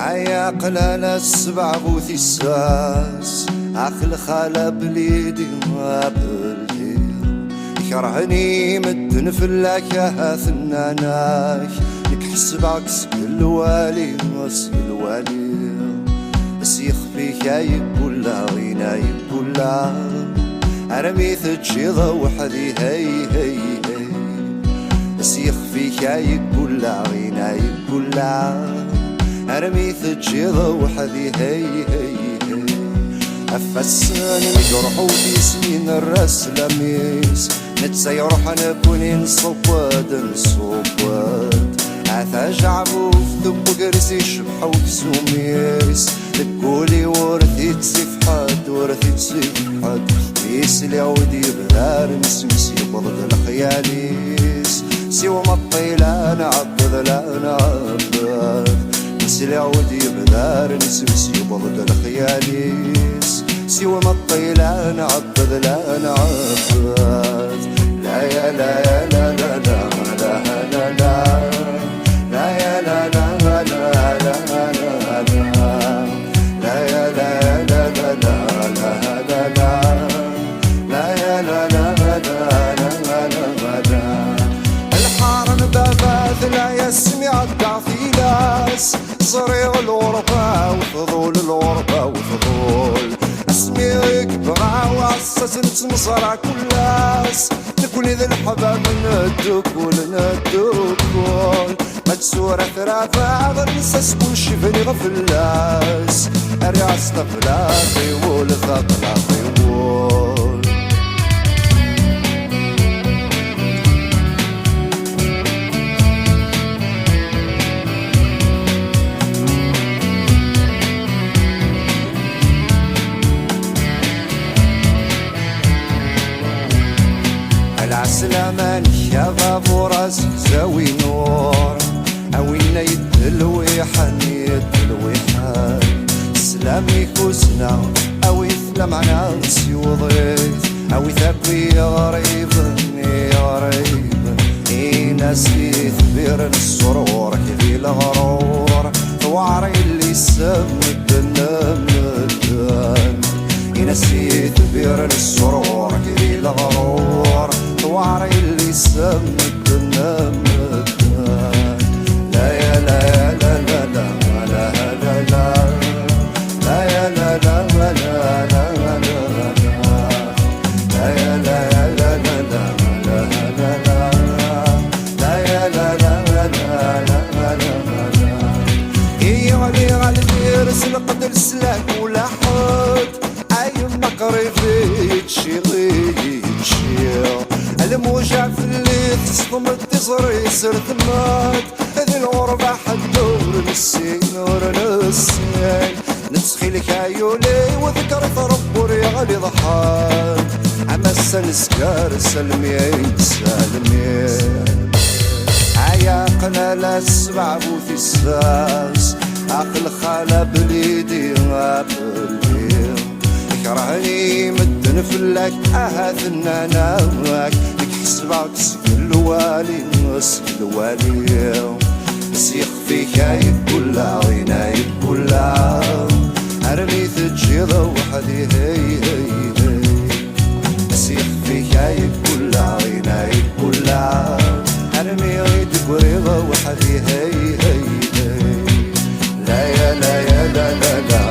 عيا قلال السبع بوثي الساس اخل خاله بليدي وابلدي يكرهني مدن في اللاكه ثناناك لك حسبك سكل والي وسكل والي سيخ فيك يقول لا وينا يقول لا ارمي تجيضه وحدي هي هي هي سيخ فيك يقول لا وينا يقول لا ارمي تجيضه وحدي هي هي هي افسان يجرحوا في سنين الراس لميس نتسير حنكون نصواد نصواد عثا جعبو في ذب قرسي شبحو كسوميس تقولي ورثي تسفحات ورثي تسفحات ميس اليعود يبدار مسمس يبضد الخياليس سوى ما الطيلان عبد لا نعبد ميس اليعود يبدار مسمس يبضد الخياليس سوى ما الطيلان عبد لا نعبد لا يا لا يا لا لا لا لا لا لا لا يا لا لا لا لا لا لا يا لا لا لا لا لا لا يا لا لا لا لا لا الحارن بابات لا يسمع التعطيلاس صريغ الغربة وفضول الغربة وفضول اسميك بغا وعساس نتمصرع كلاس نكون ذا الحباب ندوكول ندوكول ما تسورة ثرافة غنساس كل شي فيني غفلاس الرعاس طفلا طيول ثقلا طيول العسلامة نشافة فراس زاوي نور أوينا يدلوي حني يدلوي حن سلامي كوسنا أوي ثلمعنا نسيوضيت أوي ثاكوي غريب غريب ناسي ثبير السرور كذي الغرور وعري اللي سمد النمدان ناسي ثبير السرور كذي الغرور وعري اللي سمد النمدان لا يا لا يا لا لا لا لا لا لا لا يا لا لا لا لا لا لا يا لا يا لا لا لا لا لا لا يا لا لا لا لا لا هي غالي غالي ديرس القدر السلاك ولا حد اي مقري شي الموجع في اللي تصطم التصري يسر ثمات هذي الغربة حدور نسين ورنسين نسخي لك عيولي وذكر رب ريالي ضحات عما السنسكار سلمين سلمين عيا قلال السبع بوثي الساس عقل خالة بليدي غابلي يكرهني مدن فلك اهثنا ناوك لك حسبك سكل والي وسكل والي سيخ فيك يقول لا وينا يقول لا ارمي تجيضه وحدي هي هي هي سيخ فيك يقول لا وينا يقول لا ارمي غيد قريضه وحدي هي هي هي لا يا لا يا لا لا لا